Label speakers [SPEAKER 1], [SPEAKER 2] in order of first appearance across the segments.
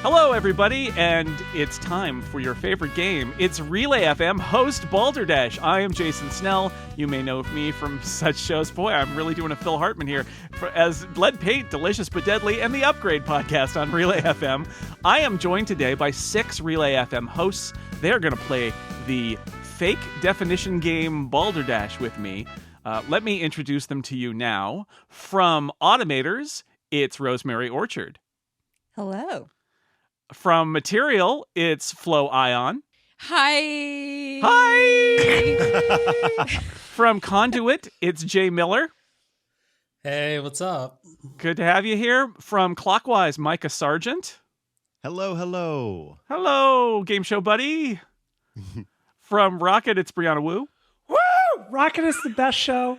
[SPEAKER 1] Hello, everybody, and it's time for your favorite game. It's Relay FM, host Balderdash. I am Jason Snell. You may know me from such shows. Boy, I'm really doing a Phil Hartman here. As Lead Paint, Delicious But Deadly, and the Upgrade podcast on Relay FM. I am joined today by 6 Relay FM hosts. They're going to play the fake definition game Balderdash with me. Let me introduce them to you now. From Automators, it's Rosemary Orchard.
[SPEAKER 2] Hello.
[SPEAKER 1] From Material, it's Flo Ion.
[SPEAKER 2] Hi.
[SPEAKER 1] Hi. From Conduit, it's Jay Miller.
[SPEAKER 3] Hey, what's up?
[SPEAKER 1] Good to have you here. From Clockwise, Mikah Sargent.
[SPEAKER 4] Hello, hello.
[SPEAKER 1] Hello, game show buddy. From Rocket, it's Brianna Wu.
[SPEAKER 5] Woo! Rocket is the best show.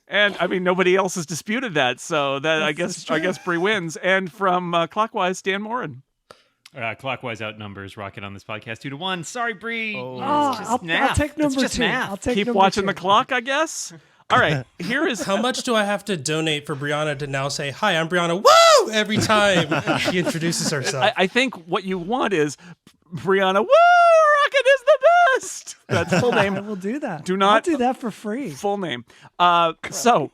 [SPEAKER 1] And I mean, nobody else has disputed that, so that I guess Brie wins. And from Clockwise, Dan Moren.
[SPEAKER 6] Clockwise outnumbers Rocket on this podcast 2-1. Sorry, Bree.
[SPEAKER 5] I'll take number 2. I'll take
[SPEAKER 1] Keep
[SPEAKER 5] number
[SPEAKER 1] watching
[SPEAKER 5] 2.
[SPEAKER 1] the clock, I guess. All right, here is
[SPEAKER 3] How much do I have to donate for Brianna to now say, "Hi, I'm Brianna," woo, every time she introduces herself?
[SPEAKER 1] I think what you want is Brianna, woo, Rocket is the best. That's full name.
[SPEAKER 5] I will do that.
[SPEAKER 1] I'll
[SPEAKER 5] do that for free.
[SPEAKER 1] Full name. So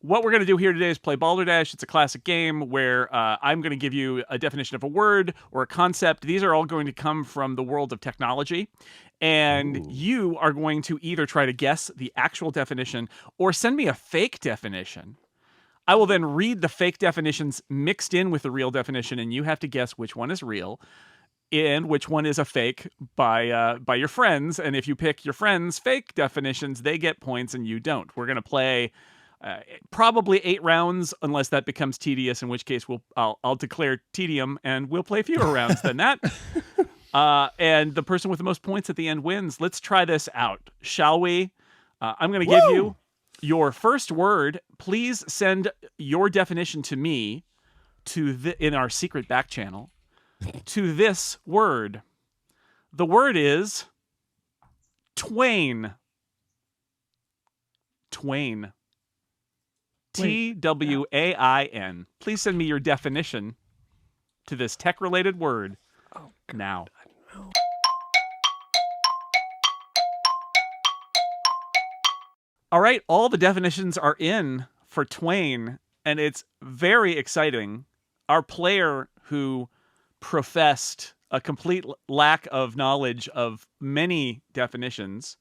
[SPEAKER 1] what we're going to do here today is play Balderdash. It's a classic game where I'm going to give you a definition of a word or a concept. These are all going to come from the world of technology. And you are going to either try to guess the actual definition or send me a fake definition. I will then read the fake definitions mixed in with the real definition, and you have to guess which one is real and which one is a fake by your friends. And if you pick your friends' fake definitions, they get points and you don't. We're going to play probably 8 rounds, unless that becomes tedious, in which case I'll declare tedium and we'll play fewer rounds than that. And the person with the most points at the end wins. Let's try this out, shall we? I'm going to give you your first word. Please send your definition to me in our secret back channel to this word. The word is twain. Twain. Twain. Please send me your definition to this tech-related word now. All right, all the definitions are in for twain, and it's very exciting. Our player, who professed a complete lack of knowledge of many definitions,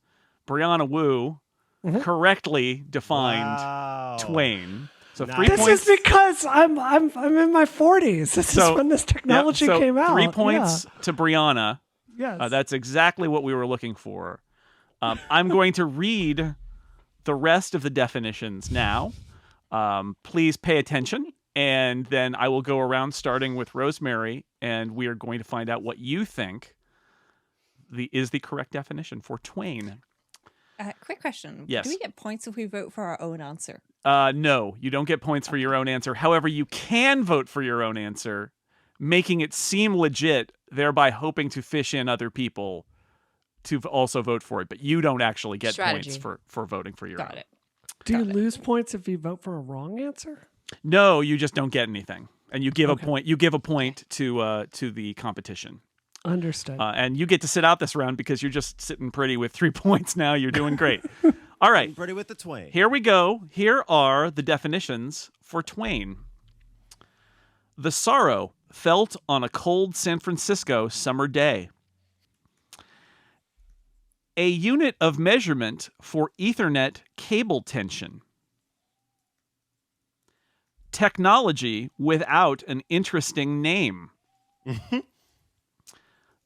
[SPEAKER 1] Brianna Wu, correctly defined twain. So
[SPEAKER 4] Nice.
[SPEAKER 1] 3
[SPEAKER 5] This
[SPEAKER 1] points.
[SPEAKER 5] is because I'm in my 40s. This is when this technology came out.
[SPEAKER 1] 3 points to Brianna.
[SPEAKER 5] Yes.
[SPEAKER 1] That's exactly what we were looking for. I'm going to read the rest of the definitions now. Please pay attention, and then I will go around starting with Rosemary, and we are going to find out what you think is the correct definition for twain.
[SPEAKER 2] Quick question.
[SPEAKER 1] Yes.
[SPEAKER 2] Do we get points if we vote for our own answer?
[SPEAKER 1] No, you don't get points for your own answer. However, you can vote for your own answer, making it seem legit, thereby hoping to fish in other people to also vote for it. But you don't actually get points for voting for your own.
[SPEAKER 2] Got it.
[SPEAKER 5] Do you lose points if you vote for a wrong answer?
[SPEAKER 1] No, you just don't get anything, and you give a point. You give a point to the competition.
[SPEAKER 5] Understood.
[SPEAKER 1] And you get to sit out this round because you're just sitting pretty with 3 points now. You're doing great. All right.
[SPEAKER 4] Ready with the twain.
[SPEAKER 1] Here we go. Here are the definitions for twain. The sorrow felt on a cold San Francisco summer day. A unit of measurement for Ethernet cable tension. Technology without an interesting name.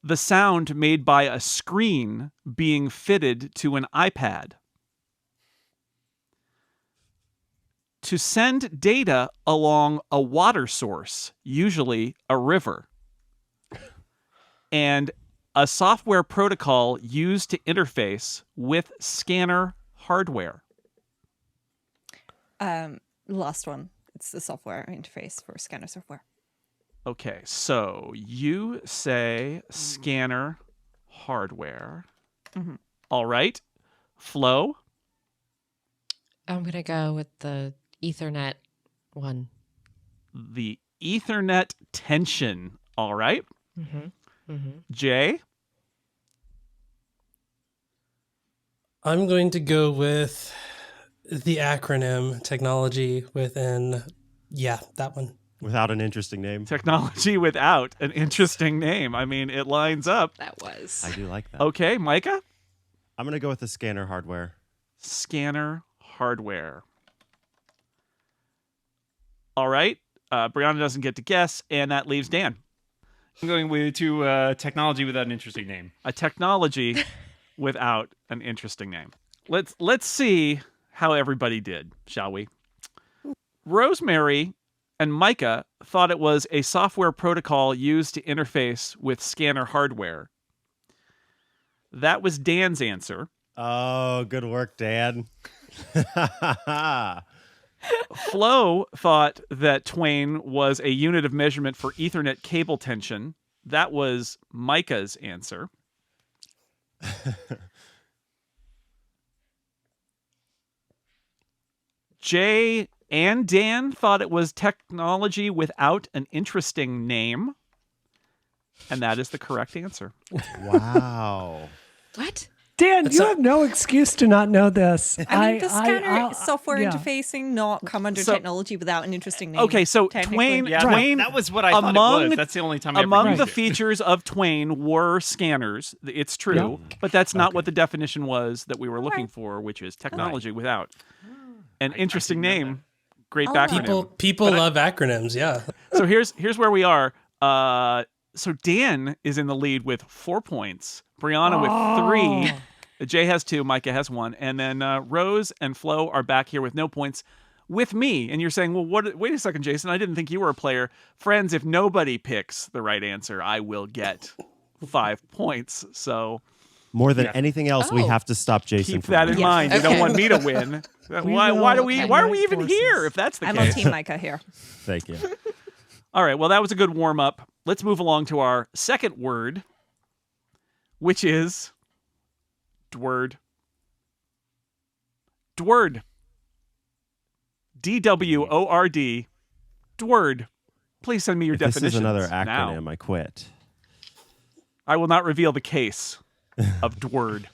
[SPEAKER 1] The sound made by a screen being fitted to an iPad. To send data along a water source, usually a river. And a software protocol used to interface with scanner hardware.
[SPEAKER 2] Last one. It's the software interface for scanner software.
[SPEAKER 1] Okay, so you say scanner hardware.
[SPEAKER 2] Mm-hmm.
[SPEAKER 1] All right. Flo?
[SPEAKER 7] I'm going to go with the Ethernet one.
[SPEAKER 1] The Ethernet tension. All right. Jay?
[SPEAKER 3] I'm going to go with the acronym technology within, that one.
[SPEAKER 4] Without an interesting name.
[SPEAKER 1] Technology without an interesting name. I mean, it lines up.
[SPEAKER 2] That was.
[SPEAKER 4] I do like that.
[SPEAKER 1] Okay, Mikah?
[SPEAKER 4] I'm going to go with the scanner hardware.
[SPEAKER 1] Scanner hardware. All right. Brianna doesn't get to guess, and that leaves Dan.
[SPEAKER 6] I'm going to technology without an interesting name.
[SPEAKER 1] A technology without an interesting name. Let's see how everybody did, shall we? Rosemary and Mikah thought it was a software protocol used to interface with scanner hardware. That was Dan's answer.
[SPEAKER 4] Oh, good work, Dan.
[SPEAKER 1] Flo thought that Twain was a unit of measurement for Ethernet cable tension. That was Micah's answer. Jay and Dan thought it was technology without an interesting name. And that is the correct answer.
[SPEAKER 4] Wow.
[SPEAKER 2] What?
[SPEAKER 5] Dan, you have no excuse to not know this.
[SPEAKER 2] I mean, the scanner software
[SPEAKER 5] yeah.
[SPEAKER 2] interfacing not come under
[SPEAKER 1] So-
[SPEAKER 2] technology without an interesting name.
[SPEAKER 1] Okay, so
[SPEAKER 2] technically.
[SPEAKER 1] Twain,
[SPEAKER 6] Yeah,
[SPEAKER 1] Twain
[SPEAKER 6] that was what I thought it was. That's the only time I ever
[SPEAKER 1] among
[SPEAKER 6] used
[SPEAKER 1] the
[SPEAKER 6] it.
[SPEAKER 1] features of Twain were scanners. It's true, but that's not what the definition was that we were looking for, which is technology without an interesting name. Great background.
[SPEAKER 3] People love acronyms, yeah.
[SPEAKER 1] So here's where we are. So Dan is in the lead with 4 points. Brianna with 3. Jay has 2. Mikah has 1. And then Rose and Flo are back here with no points with me. And you're saying, well, wait a second, Jason. I didn't think you were a player. Friends, if nobody picks the right answer, I will get 5 points. So
[SPEAKER 4] More than anything else, we have to stop Jason
[SPEAKER 1] keep
[SPEAKER 4] from
[SPEAKER 1] that in
[SPEAKER 4] winning.
[SPEAKER 1] mind. You don't want me to win. Why are we even
[SPEAKER 5] forces.
[SPEAKER 1] here if that's the
[SPEAKER 2] I'm
[SPEAKER 1] case?
[SPEAKER 2] on Team Mikah here.
[SPEAKER 4] Thank you.
[SPEAKER 1] All right, well, that was a good warm-up. Let's move along to our second word, which is dword. Dword. D-W-O-R-D. Dword. Please send me your
[SPEAKER 4] If this
[SPEAKER 1] definitions
[SPEAKER 4] is another
[SPEAKER 1] now.
[SPEAKER 4] acronym, I quit.
[SPEAKER 1] I will not reveal the case of dword.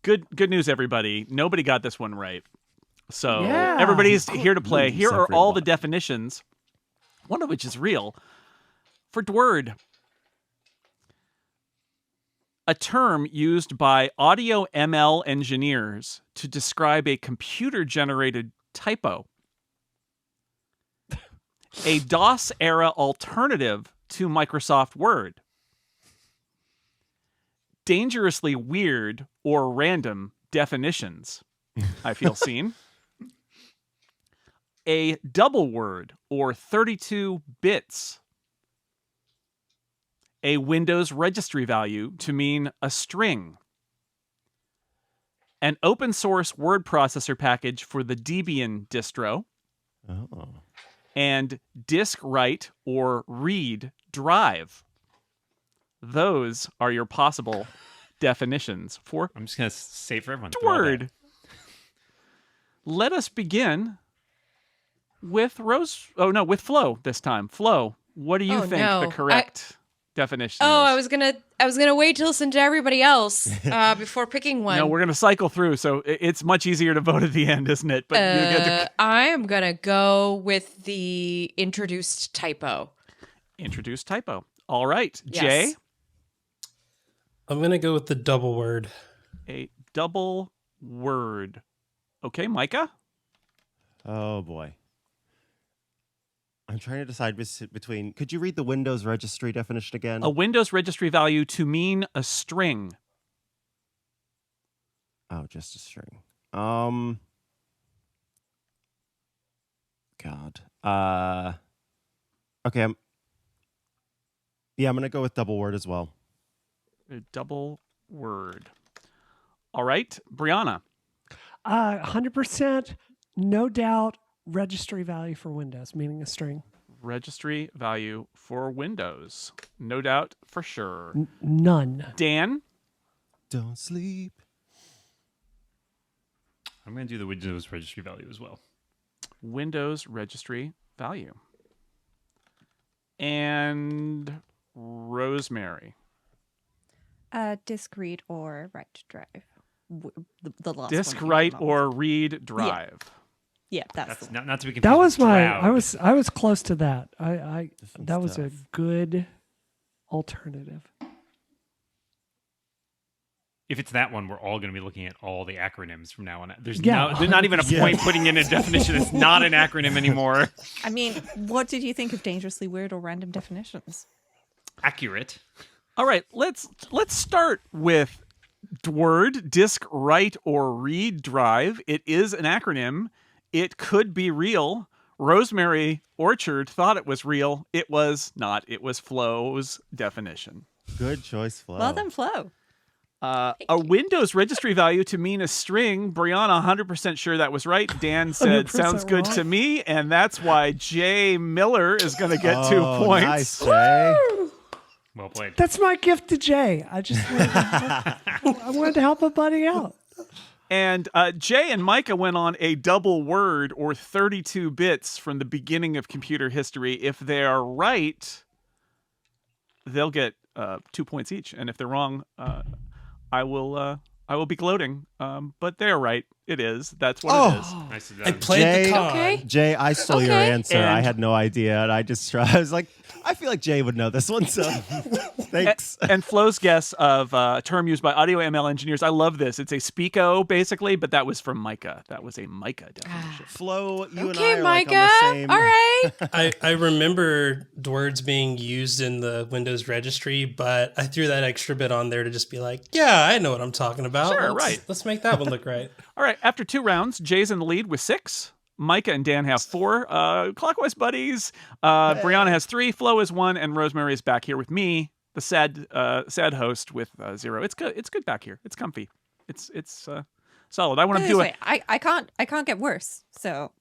[SPEAKER 1] Good news, everybody. Nobody got this one right. So
[SPEAKER 5] Yeah.
[SPEAKER 1] everybody's here to play. Here are
[SPEAKER 4] Suffering
[SPEAKER 1] all the
[SPEAKER 4] what?
[SPEAKER 1] definitions, one of which is real, for dword. A term used by audio ML engineers to describe a computer-generated typo. A DOS-era alternative to Microsoft Word. Dangerously weird or random definitions. I feel seen. A double word or 32 bits. A Windows registry value to mean a string. An open source word processor package for the Debian distro.
[SPEAKER 4] Oh.
[SPEAKER 1] And disk write or read drive. Those are your possible definitions for
[SPEAKER 6] I'm just going to say for everyone. throw all that.
[SPEAKER 1] word. Let us begin with with Flo this time. Flo, what do you think the correct definition is?
[SPEAKER 7] I was gonna wait to listen to everybody else before picking one.
[SPEAKER 1] No, we're gonna cycle through, so it's much easier to vote at the end, isn't it? But you get to
[SPEAKER 7] I am gonna go with the introduced typo.
[SPEAKER 1] introduce typo. All right,
[SPEAKER 7] Yes.
[SPEAKER 1] Jay,
[SPEAKER 3] I'm going to go with the double word.
[SPEAKER 1] a double word. Okay, Mikah.
[SPEAKER 4] Oh, boy. I'm trying to decide between... Could you read the Windows registry definition again?
[SPEAKER 1] A Windows registry value to mean a string.
[SPEAKER 4] Oh, just a string. God. Okay, I'm going to go with double word as well.
[SPEAKER 1] A double word. All right, Brianna.
[SPEAKER 5] 100%, no doubt, registry value for Windows, meaning a string.
[SPEAKER 1] Registry value for Windows. No doubt for sure.
[SPEAKER 5] None.
[SPEAKER 1] Dan.
[SPEAKER 4] Don't sleep.
[SPEAKER 6] I'm going to do the Windows registry value as well.
[SPEAKER 1] Windows registry value. And Rosemary.
[SPEAKER 2] Disk read or write drive. The last
[SPEAKER 1] Disk
[SPEAKER 2] one you
[SPEAKER 1] write
[SPEAKER 2] came up
[SPEAKER 1] or
[SPEAKER 2] with.
[SPEAKER 1] read drive.
[SPEAKER 2] Yeah, that's
[SPEAKER 6] That's
[SPEAKER 2] the one.
[SPEAKER 6] not to be confused
[SPEAKER 5] That was
[SPEAKER 6] with
[SPEAKER 5] my.
[SPEAKER 6] Droud.
[SPEAKER 5] I was close to that. I
[SPEAKER 4] one's
[SPEAKER 5] that was a
[SPEAKER 4] tough.
[SPEAKER 5] good alternative.
[SPEAKER 6] If it's that one, we're all going to be looking at all the acronyms from now on. There's
[SPEAKER 5] Yeah.
[SPEAKER 6] not even a point putting in a definition. It's not an acronym anymore.
[SPEAKER 2] I mean, what did you think of dangerously weird or random definitions?
[SPEAKER 6] Accurate.
[SPEAKER 1] All right, let's start with word disk write or read drive. It is an acronym. It could be real. Rosemary Orchard thought it was real. It was not. It was Flo's definition.
[SPEAKER 4] Good choice, Flo.
[SPEAKER 2] Well done, Flo.
[SPEAKER 1] A Windows registry value to mean a string. Brianna 100% sure that was right. Dan said
[SPEAKER 5] 100%
[SPEAKER 1] sounds good
[SPEAKER 5] wrong.
[SPEAKER 1] to me, and that's why Jay Miller is going to get 2
[SPEAKER 4] Oh,
[SPEAKER 1] points.
[SPEAKER 4] Nice, Jay.
[SPEAKER 6] Well played.
[SPEAKER 5] That's my gift to Jay. I just I wanted to help a buddy out.
[SPEAKER 1] And Jay and Mikah went on a double word or 32 bits from the beginning of computer history. If they are right, they'll get 2 points each, and if they're wrong, I will be gloating. But they're right. It is. That's what it is.
[SPEAKER 6] Nicely
[SPEAKER 3] I
[SPEAKER 6] done.
[SPEAKER 3] played
[SPEAKER 4] Jay-
[SPEAKER 3] the con.
[SPEAKER 7] Okay.
[SPEAKER 4] Jay, I stole your
[SPEAKER 7] Okay.
[SPEAKER 4] answer. I
[SPEAKER 1] And-
[SPEAKER 4] had no idea, and I just I was like, I feel like Jay would know this one, so thanks.
[SPEAKER 1] And Flo's guess of a term used by audio ML engineers. I love this. It's a speako, basically, but that was from Mikah. That was a Mikah definition.
[SPEAKER 4] Flo, you and I
[SPEAKER 7] Okay,
[SPEAKER 4] are like on
[SPEAKER 7] Micah.
[SPEAKER 4] the same.
[SPEAKER 7] All right.
[SPEAKER 3] I remember words being used in the Windows registry, but I threw that extra bit on there to just be like, yeah, I know what I'm talking about.
[SPEAKER 1] Sure,
[SPEAKER 3] Let's-
[SPEAKER 1] right.
[SPEAKER 3] Let's make that one look right.
[SPEAKER 1] All right, after 2 rounds, Jay's in the lead with 6. Micah and Dan have 4. Clockwise buddies. Brianna has 3. Flo is 1, and Rosemary is back here with me, the sad host, with 0. It's good. It's good back here. It's comfy. It's solid. I want to do it.
[SPEAKER 2] I can't get worse. So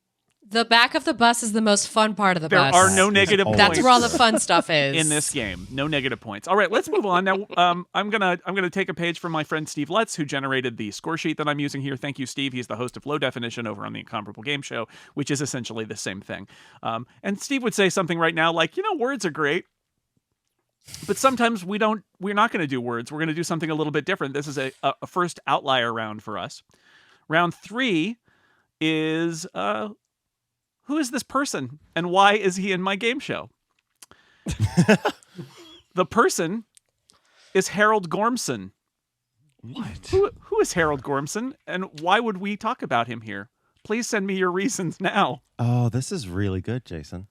[SPEAKER 7] The back of the bus is the most fun part of the
[SPEAKER 1] There
[SPEAKER 7] bus.
[SPEAKER 1] are no negative
[SPEAKER 4] always
[SPEAKER 1] points.
[SPEAKER 7] That's where all the fun stuff is.
[SPEAKER 1] in this game. No negative points. All right, let's move on now. I'm gonna take a page from my friend Steve Lutz, who generated the score sheet that I'm using here. Thank you, Steve. He's the host of Low Definition over on the Incomparable Game Show, which is essentially the same thing. And Steve would say something right now like, words are great, but sometimes we're not going to do words. We're going to do something a little bit different. This is a first outlier round for us. Round 3 is who is this person and why is he in my game show? The person is Harold Gormson.
[SPEAKER 5] What?
[SPEAKER 1] Who is Harold Gormson and why would we talk about him here? Please send me your reasons now.
[SPEAKER 4] Oh, this is really good, Jason.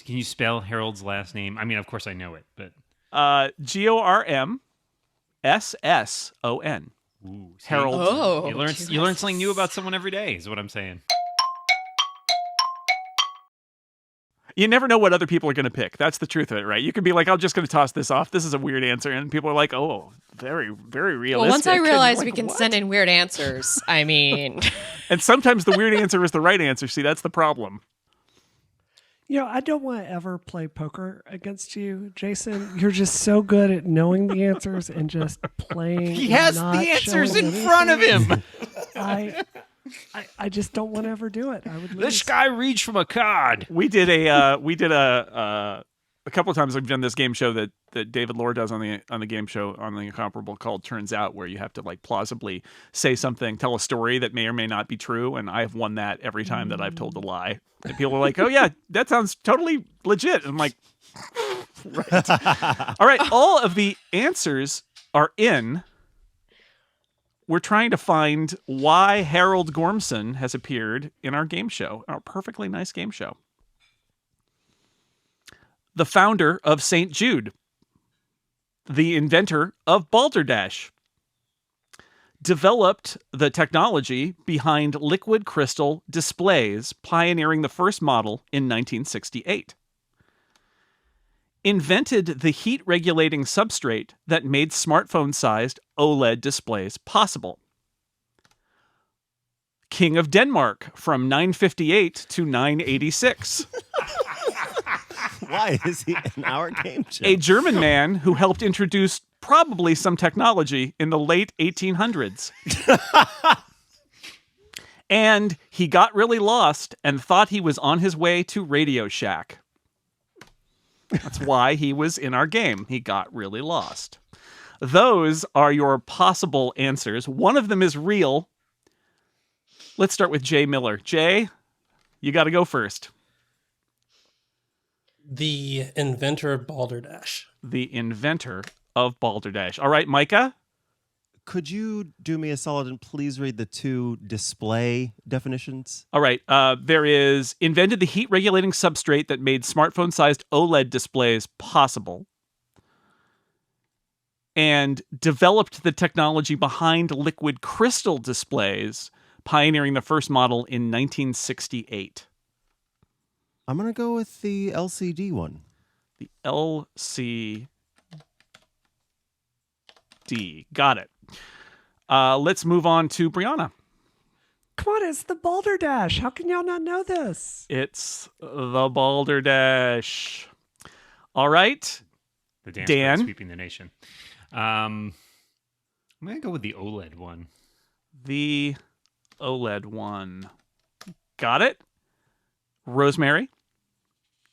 [SPEAKER 6] Can you spell Harold's last name? I mean, of course I know it, but
[SPEAKER 1] Gormsson.
[SPEAKER 6] ooh, see?
[SPEAKER 1] Harold.
[SPEAKER 7] Oh.
[SPEAKER 6] You learn something new about someone every day. Is what I'm saying.
[SPEAKER 1] You never know what other people are going to pick. That's the truth of it, right? You can be like, I'm just going to toss this off. This is a weird answer. And people are like, oh, very, very realistic.
[SPEAKER 7] Well, once I
[SPEAKER 1] And
[SPEAKER 7] realized
[SPEAKER 1] you're
[SPEAKER 7] we
[SPEAKER 1] like,
[SPEAKER 7] can
[SPEAKER 1] what?
[SPEAKER 7] send in weird answers, I mean,
[SPEAKER 1] And sometimes the weird answer is the right answer. See, that's the problem.
[SPEAKER 5] I don't want to ever play poker against you, Jason. You're just so good at knowing the answers and just playing.
[SPEAKER 1] He
[SPEAKER 5] and
[SPEAKER 1] has
[SPEAKER 5] not
[SPEAKER 1] the answers
[SPEAKER 5] showing
[SPEAKER 1] in front of
[SPEAKER 5] anything.
[SPEAKER 1] him.
[SPEAKER 5] I just don't want to ever do it. I would lose.
[SPEAKER 6] This guy reads from a card.
[SPEAKER 1] We did a couple of times we've done this game show that David Lohr does on the game show on the Incomparable called Turns Out, where you have to like plausibly say something, tell a story that may or may not be true, and I've won that every time that I've told a lie. And people are like, "Oh yeah, that sounds totally legit." And I'm like, right. All right, all of the answers are in. We're trying to find why Harold Gormson has appeared in our game show, our perfectly nice game show. The founder of St. Jude, the inventor of Balderdash, developed the technology behind liquid crystal displays, pioneering the first model in 1968. Invented the heat-regulating substrate that made smartphone-sized OLED displays possible. King of Denmark from 958 to 986.
[SPEAKER 4] Why is he in our game show?
[SPEAKER 1] A German man who helped introduce probably some technology in the late 1800s. And he got really lost and thought he was on his way to Radio Shack. That's why he was in our game. He got really lost. Those are your possible answers. One of them is real. Let's start with Jay Miller. Jay, you got to go first.
[SPEAKER 3] The inventor of Balderdash.
[SPEAKER 1] The inventor of Balderdash. All right, Mikah?
[SPEAKER 4] Could you do me a solid and please read the 2 display definitions?
[SPEAKER 1] All right. There is invented the heat-regulating substrate that made smartphone-sized OLED displays possible. And developed the technology behind liquid crystal displays, pioneering the first model in 1968.
[SPEAKER 4] I'm going to go with the LCD one.
[SPEAKER 1] The LCD. Got it. Let's move on to Brianna.
[SPEAKER 5] Come on, it's the Balderdash. How can y'all not know this?
[SPEAKER 1] It's the Balderdash. All right.
[SPEAKER 6] The dance
[SPEAKER 1] Dan?
[SPEAKER 6] crowd sweeping the nation. I'm going to go with the OLED one.
[SPEAKER 1] The OLED one. Got it. Rosemary.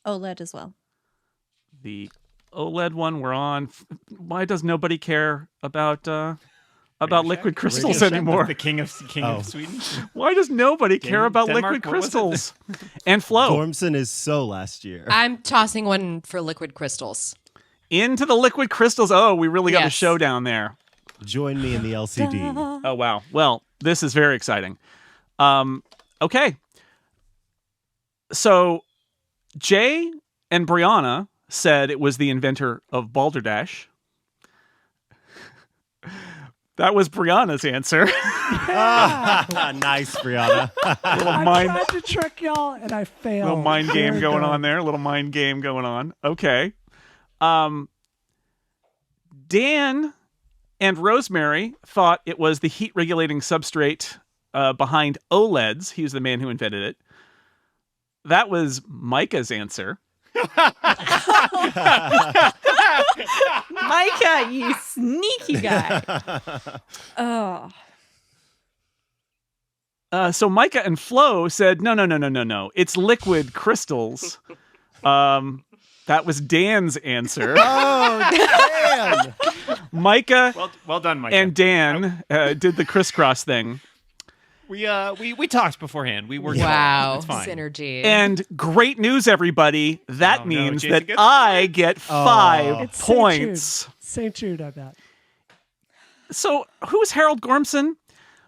[SPEAKER 2] OLED as well.
[SPEAKER 1] The OLED one we're on. Why does nobody care about liquid crystals
[SPEAKER 4] Radio Shack?
[SPEAKER 1] anymore?
[SPEAKER 6] The king of Sweden.
[SPEAKER 1] Why does nobody care about
[SPEAKER 6] Denmark?
[SPEAKER 1] liquid
[SPEAKER 6] What was it?
[SPEAKER 1] crystals? And Flo.
[SPEAKER 4] Gormson is so last year.
[SPEAKER 7] I'm tossing one for liquid crystals.
[SPEAKER 1] Into the liquid crystals. Oh, we really got a
[SPEAKER 7] Yes.
[SPEAKER 1] showdown there.
[SPEAKER 4] Join me in the LCD.
[SPEAKER 1] Oh, wow. Well, this is very exciting. Okay. So Jay and Brianna said it was the inventor of Balderdash. That was Brianna's answer.
[SPEAKER 4] Nice, Brianna.
[SPEAKER 1] Little
[SPEAKER 5] I
[SPEAKER 1] mind,
[SPEAKER 5] tried to trick y'all, and I failed.
[SPEAKER 1] little mind game
[SPEAKER 5] Very
[SPEAKER 1] going
[SPEAKER 5] good.
[SPEAKER 1] on there. Little mind game going on. Okay. Dan and Rosemary thought it was the heat regulating substrate behind OLEDs. He was the man who invented it. That was Mikah's answer.
[SPEAKER 2] Mikah, you sneaky guy. Oh.
[SPEAKER 1] So Mikah and Flo said, no. It's liquid crystals. That was Dan's answer.
[SPEAKER 4] Oh, Dan!
[SPEAKER 1] Micah
[SPEAKER 6] Well done, Mike.
[SPEAKER 1] and Dan did the crisscross thing.
[SPEAKER 6] we talked beforehand. We worked.
[SPEAKER 7] Wow.
[SPEAKER 6] It's fine.
[SPEAKER 7] Synergy.
[SPEAKER 1] And great news, everybody. That
[SPEAKER 6] Oh, no,
[SPEAKER 1] means
[SPEAKER 6] Jason
[SPEAKER 1] that
[SPEAKER 6] gets
[SPEAKER 1] I get 5
[SPEAKER 5] It's
[SPEAKER 1] points.
[SPEAKER 5] St. Jude, I bet.
[SPEAKER 1] So who's Harold Gormson?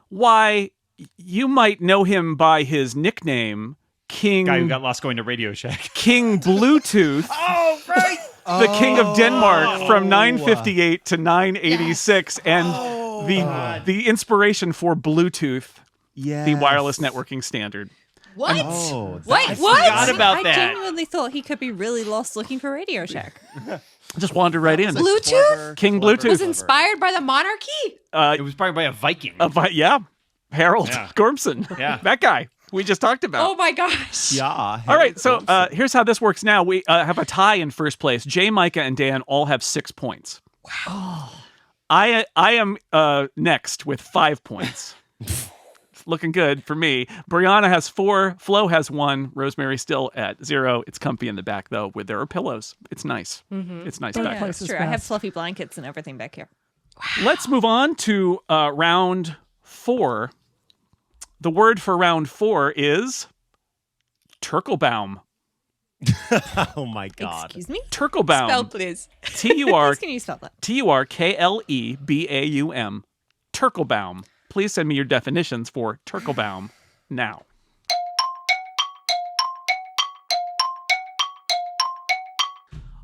[SPEAKER 1] Why, you might know him by his nickname, King
[SPEAKER 6] Guy who got lost going to Radio Shack.
[SPEAKER 1] King Bluetooth.
[SPEAKER 6] Oh, right.
[SPEAKER 1] The King of Denmark from 958 to 986, and the inspiration for Bluetooth,
[SPEAKER 4] Yes.
[SPEAKER 1] the wireless networking standard.
[SPEAKER 7] what?
[SPEAKER 4] Oh,
[SPEAKER 7] Wait,
[SPEAKER 6] I
[SPEAKER 7] what?
[SPEAKER 6] forgot about
[SPEAKER 2] I
[SPEAKER 6] that.
[SPEAKER 2] genuinely thought he could be really lost looking for Radio Shack.
[SPEAKER 1] Just wandered right in.
[SPEAKER 7] Bluetooth?
[SPEAKER 1] King Bluetooth.
[SPEAKER 7] Was inspired by the monarchy?
[SPEAKER 6] It was probably by a Viking.
[SPEAKER 1] Yeah, Harold
[SPEAKER 6] Yeah.
[SPEAKER 1] Gormson.
[SPEAKER 6] Yeah.
[SPEAKER 1] That guy we just talked about.
[SPEAKER 7] Oh my gosh.
[SPEAKER 4] Yeah.
[SPEAKER 1] All right, so here's how this works now. We have a tie in first place. Jay, Micah, and Dan all have 6 points. Wow. I am next with 5 points. It's looking good for me. Brianna has 4. Flo has 1. Rosemary still at 0. It's comfy in the back, though, where there are pillows. It's nice. It's nice
[SPEAKER 5] Third
[SPEAKER 1] back.
[SPEAKER 5] place
[SPEAKER 2] It's
[SPEAKER 5] is
[SPEAKER 2] true. I have
[SPEAKER 5] best.
[SPEAKER 2] fluffy blankets and everything back here.
[SPEAKER 1] Let's move on to round 4. The word for round 4 is Turkelbaum.
[SPEAKER 4] Oh my God.
[SPEAKER 2] Excuse me?
[SPEAKER 1] Turkelbaum.
[SPEAKER 2] Spell, please.
[SPEAKER 1] T-U-R
[SPEAKER 2] Please, can you spell that?
[SPEAKER 1] Turklebaum. Turkelbaum. Please send me your definitions for Turkelbaum now.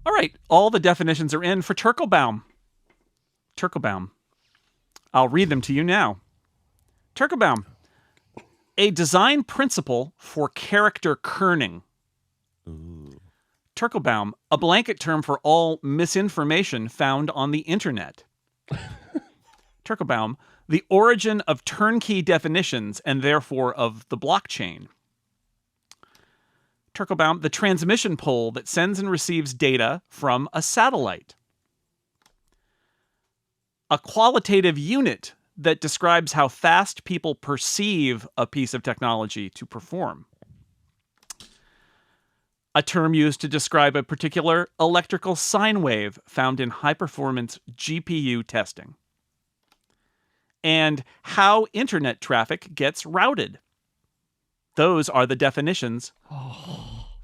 [SPEAKER 1] All right, all the definitions are in for Turkelbaum. Turkelbaum. I'll read them to you now. Turkelbaum. A design principle for character kerning. Turkelbaum, a blanket term for all misinformation found on the internet. Turkelbaum, the origin of turnkey definitions and therefore of the blockchain. Turkelbaum, the transmission pole that sends and receives data from a satellite. A qualitative unit that describes how fast people perceive a piece of technology to perform. A term used to describe a particular electrical sine wave found in high-performance GPU testing. And how internet traffic gets routed. Those are the definitions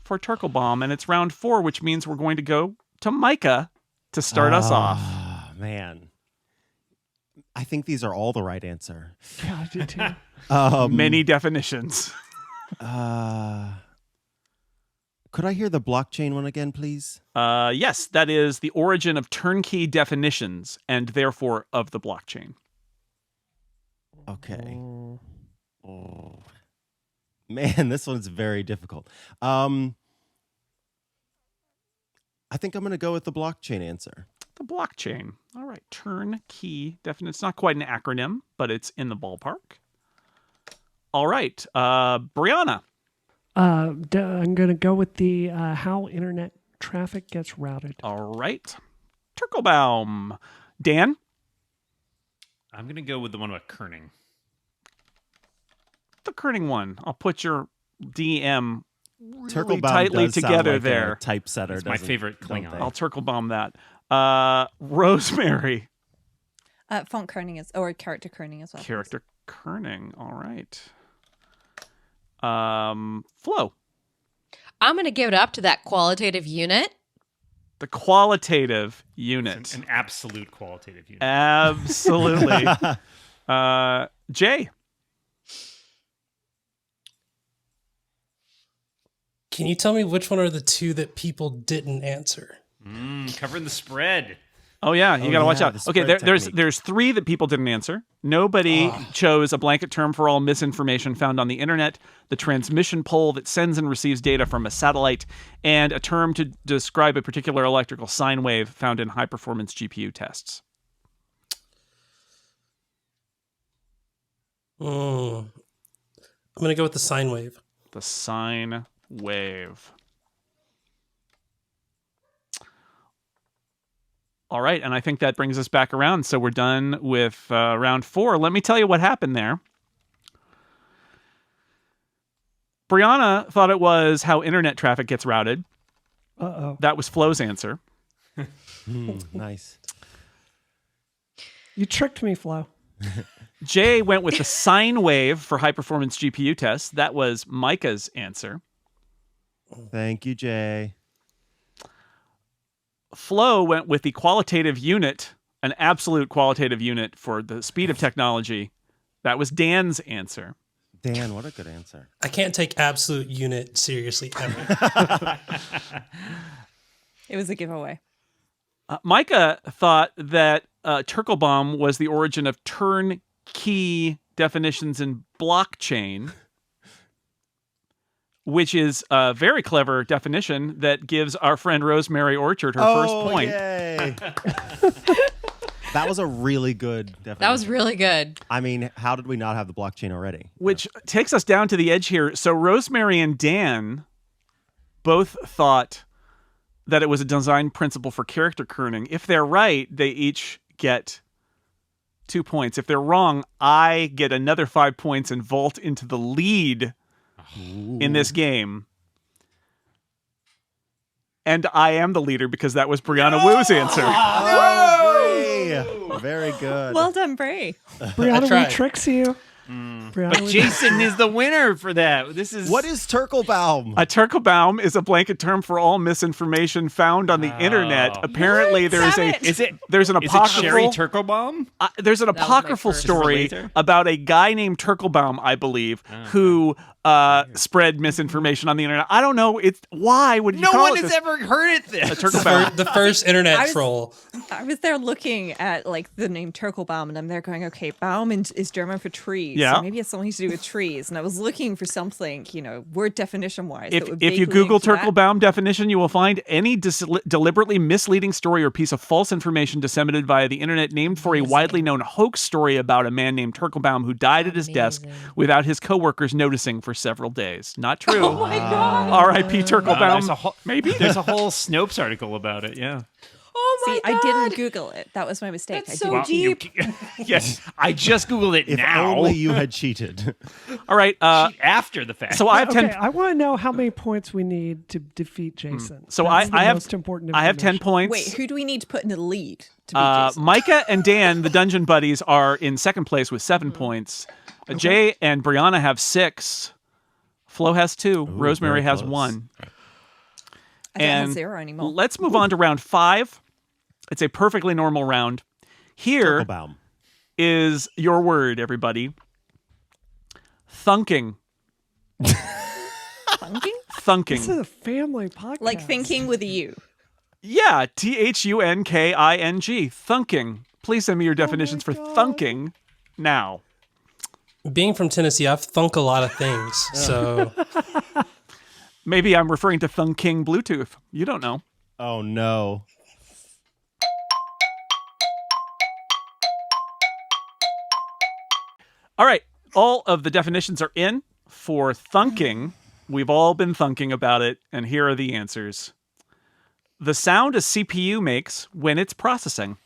[SPEAKER 1] for Turklebomb, and it's round 4, which means we're going to go to Mikah to start us off.
[SPEAKER 4] Man. I think these are all the right answer.
[SPEAKER 5] Yeah, I did too.
[SPEAKER 1] Many definitions.
[SPEAKER 4] Could I hear the blockchain one again, please?
[SPEAKER 1] Yes, that is the origin of turnkey definitions and therefore of the blockchain.
[SPEAKER 4] Okay. Oh. Man, this one's very difficult. I think I'm going to go with the blockchain answer.
[SPEAKER 1] The blockchain. All right. Turnkey definition. It's not quite an acronym, but it's in the ballpark. All right. Brianna.
[SPEAKER 5] I'm going to go with the how internet traffic gets routed.
[SPEAKER 1] All right. Turkelbaum. Dan.
[SPEAKER 6] I'm going to go with the one about kerning.
[SPEAKER 1] The kerning one. I'll put your DM really
[SPEAKER 4] Turklebomb
[SPEAKER 1] tightly
[SPEAKER 4] does sound
[SPEAKER 1] together
[SPEAKER 4] like
[SPEAKER 1] there.
[SPEAKER 4] a typesetter.
[SPEAKER 6] It's my
[SPEAKER 4] doesn't-
[SPEAKER 6] favorite
[SPEAKER 4] don't
[SPEAKER 6] Klingon.
[SPEAKER 4] they?
[SPEAKER 1] I'll Turklebomb that. Rosemary.
[SPEAKER 2] Font kerning is, or character kerning as well.
[SPEAKER 1] Character kerning. All right. Flo.
[SPEAKER 7] I'm going to give it up to that qualitative unit.
[SPEAKER 1] The qualitative
[SPEAKER 6] It's
[SPEAKER 1] unit.
[SPEAKER 6] an absolute qualitative unit.
[SPEAKER 1] Absolutely. Jay.
[SPEAKER 3] Can you tell me which one are the two that people didn't answer?
[SPEAKER 6] Covering the spread.
[SPEAKER 1] Oh yeah, you got to watch
[SPEAKER 4] yeah,
[SPEAKER 1] out.
[SPEAKER 4] the
[SPEAKER 1] Okay,
[SPEAKER 4] spread
[SPEAKER 1] there's
[SPEAKER 4] technique.
[SPEAKER 1] 3 that people didn't answer. Nobody chose a blanket term for all misinformation found on the internet, the transmission pole that sends and receives data from a satellite, and a term to describe a particular electrical sine wave found in high-performance GPU tests.
[SPEAKER 3] I'm going to go with the sine wave.
[SPEAKER 1] The sine wave. All right, and I think that brings us back around. So we're done with round 4. Let me tell you what happened there. Brianna thought it was how internet traffic gets routed.
[SPEAKER 5] Uh-oh.
[SPEAKER 1] That was Flo's answer.
[SPEAKER 4] Nice.
[SPEAKER 5] You tricked me, Flo.
[SPEAKER 1] Jay went with the sine wave for high-performance GPU tests. That was Mikah's answer.
[SPEAKER 4] Thank you, Jay.
[SPEAKER 1] Flo went with the qualitative unit, an absolute qualitative unit for the speed of technology. That was Dan's answer.
[SPEAKER 4] Dan, what a good answer.
[SPEAKER 3] I can't take absolute unit seriously ever.
[SPEAKER 2] It was a giveaway.
[SPEAKER 1] Mikah thought that Turklebomb was the origin of turnkey definitions in blockchain, which is a very clever definition that gives our friend Rosemary Orchard her first point.
[SPEAKER 4] Yay. That was a really good definition.
[SPEAKER 7] That was really good.
[SPEAKER 4] I mean, how did we not have the blockchain already?
[SPEAKER 1] Which takes us down to the edge here. So Rosemary and Dan both thought that it was a design principle for character kerning. If they're right, they each get 2 points. If they're wrong, I get another 5 points and vault into the lead in this game. And I am the leader because that was Brianna Wu's answer.
[SPEAKER 4] Oh, very good.
[SPEAKER 2] Well done, Bray.
[SPEAKER 5] Brianna
[SPEAKER 3] tried.
[SPEAKER 5] tricks you. Brianna,
[SPEAKER 6] But Jason is the winner for that. This is
[SPEAKER 4] What is Turkelbaum?
[SPEAKER 1] A Turkelbaum is a blanket term for all misinformation found on the internet. Apparently, there's
[SPEAKER 2] Damn
[SPEAKER 1] a
[SPEAKER 2] it.
[SPEAKER 6] Is it?
[SPEAKER 1] there's an
[SPEAKER 6] Is it Sherry
[SPEAKER 1] apocryphal
[SPEAKER 6] Turkelbaum?
[SPEAKER 1] there's an
[SPEAKER 7] was my
[SPEAKER 1] apocryphal
[SPEAKER 7] first
[SPEAKER 1] story
[SPEAKER 6] later?
[SPEAKER 1] about a guy named Turkelbaum, I believe, who spread misinformation on the internet. I don't know. It's why would you
[SPEAKER 6] No
[SPEAKER 1] call
[SPEAKER 6] one
[SPEAKER 1] it
[SPEAKER 6] has
[SPEAKER 1] this?
[SPEAKER 6] ever heard it this.
[SPEAKER 1] A Turkelbaum.
[SPEAKER 3] The first internet
[SPEAKER 2] I was-
[SPEAKER 3] troll.
[SPEAKER 2] I was there looking at like the name Turkelbaum, and I'm there going, okay, Baum is German for trees.
[SPEAKER 1] Yeah.
[SPEAKER 2] So maybe it's something to do with trees. And I was looking for something, word definition wise.
[SPEAKER 1] If you Google Turkelbaum definition, you will find any deliberately misleading story or piece of false information disseminated via the internet named for a widely known hoax story about a man named Turkelbaum who died at his desk without his coworkers noticing for several days. Not true.
[SPEAKER 7] Oh my God.
[SPEAKER 1] R.I.P. Turkelbaum.
[SPEAKER 6] Maybe there's a whole Snopes article about it. Yeah.
[SPEAKER 7] Oh
[SPEAKER 2] See, I didn't Google it. That was my mistake.
[SPEAKER 7] That's
[SPEAKER 2] I
[SPEAKER 7] so
[SPEAKER 2] didn't.
[SPEAKER 7] deep.
[SPEAKER 6] Yes, I just googled it
[SPEAKER 4] If
[SPEAKER 6] now.
[SPEAKER 4] only you had cheated.
[SPEAKER 1] All right.
[SPEAKER 6] Cheat after the fact.
[SPEAKER 1] So I have 10.
[SPEAKER 5] Okay, I want to know how many points we need to defeat Jason.
[SPEAKER 1] So
[SPEAKER 5] That's the
[SPEAKER 1] I have
[SPEAKER 5] most important
[SPEAKER 1] I have 10
[SPEAKER 5] information.
[SPEAKER 1] points.
[SPEAKER 2] Wait, who do we need to put in the lead to beat Jason?
[SPEAKER 1] Micah and Dan, the dungeon buddies, are in second place with 7 points. Jay and Brianna have 6. Flo has 2. Rosemary
[SPEAKER 4] very
[SPEAKER 1] has
[SPEAKER 4] close.
[SPEAKER 1] 1.
[SPEAKER 2] I don't have
[SPEAKER 1] And
[SPEAKER 2] 0 anymore.
[SPEAKER 1] let's move on to round 5. It's a perfectly normal round. Here
[SPEAKER 4] Turklebaum.
[SPEAKER 1] is your word, everybody. Thunking.
[SPEAKER 2] Funking?
[SPEAKER 1] Thunking.
[SPEAKER 5] This is a family podcast.
[SPEAKER 2] Like thinking with a U.
[SPEAKER 1] Yeah, THUNKING. Thunking. Please send me your definitions for
[SPEAKER 5] God.
[SPEAKER 1] thunking now.
[SPEAKER 3] Being from Tennessee, I've thunk a lot of things. So
[SPEAKER 1] Maybe I'm referring to thunking Bluetooth. You don't know.
[SPEAKER 4] Oh no.
[SPEAKER 1] All right. All of the definitions are in for thunking. We've all been thunking about it, and here are the answers. The sound a CPU makes when it's processing.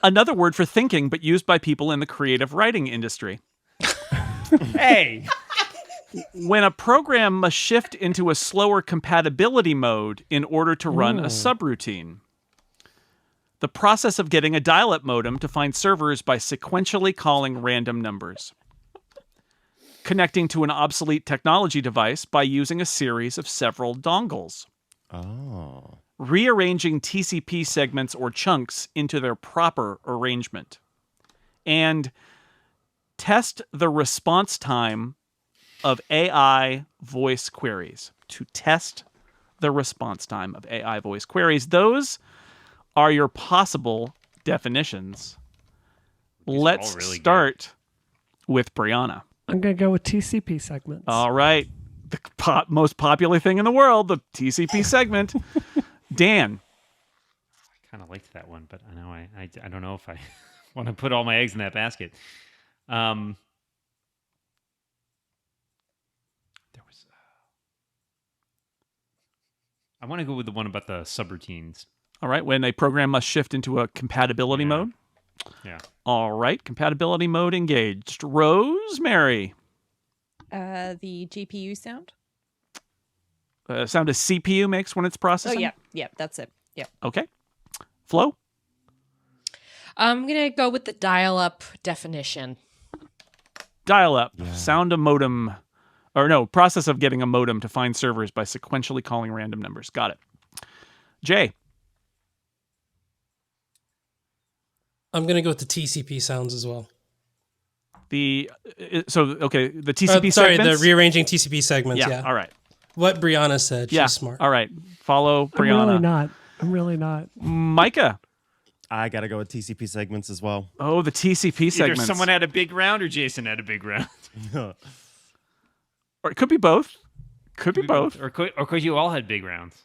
[SPEAKER 1] Another word for thinking, but used by people in the creative writing industry.
[SPEAKER 6] Hey,
[SPEAKER 1] When a program must shift into a slower compatibility mode in order to run a subroutine. The process of getting a dial-up modem to find servers by sequentially calling random numbers. Connecting to an obsolete technology device by using a series of several dongles.
[SPEAKER 4] Oh.
[SPEAKER 1] Rearranging TCP segments or chunks into their proper arrangement. And test the response time of AI voice queries. To test the response time of AI voice queries. Those are your possible definitions. Let's
[SPEAKER 6] all really
[SPEAKER 1] start with Brianna.
[SPEAKER 5] I'm going to go with TCP segments.
[SPEAKER 1] All right. The most popular thing in the world, the TCP segment. Dan.
[SPEAKER 6] I kind of liked that one, but I know I don't know if I want to put all my eggs in that basket. There was. I want to go with the one about the subroutines.
[SPEAKER 1] All right. When a program must shift into a compatibility
[SPEAKER 6] Yeah.
[SPEAKER 1] mode.
[SPEAKER 6] Yeah.
[SPEAKER 1] All right. Compatibility mode engaged. Rosemary.
[SPEAKER 2] The GPU sound?
[SPEAKER 1] Sound a CPU makes when it's
[SPEAKER 2] Oh,
[SPEAKER 1] processing.
[SPEAKER 2] yeah, that's it. Yep.
[SPEAKER 1] Okay. Flo.
[SPEAKER 7] I'm going to go with the dial-up definition.
[SPEAKER 1] Dial up. Sound a modem. Or no, process of getting a modem to find servers by sequentially calling random numbers. Got it. Jay.
[SPEAKER 3] I'm going to go with the TCP sounds as well.
[SPEAKER 1] The TCP
[SPEAKER 3] Sorry,
[SPEAKER 1] segments.
[SPEAKER 3] the rearranging TCP segments. Yeah.
[SPEAKER 1] All right.
[SPEAKER 3] What Brianna said.
[SPEAKER 1] Yeah.
[SPEAKER 3] She's smart.
[SPEAKER 1] All right. Follow
[SPEAKER 5] I'm really
[SPEAKER 1] Brianna.
[SPEAKER 5] not.
[SPEAKER 1] Micah.
[SPEAKER 4] I gotta go with TCP segments as well.
[SPEAKER 1] Oh, the TCP
[SPEAKER 6] Either
[SPEAKER 1] segments.
[SPEAKER 6] someone had a big round or Jason had a big round.
[SPEAKER 1] Or it could be both. Could be both.
[SPEAKER 6] Or could you all had big rounds?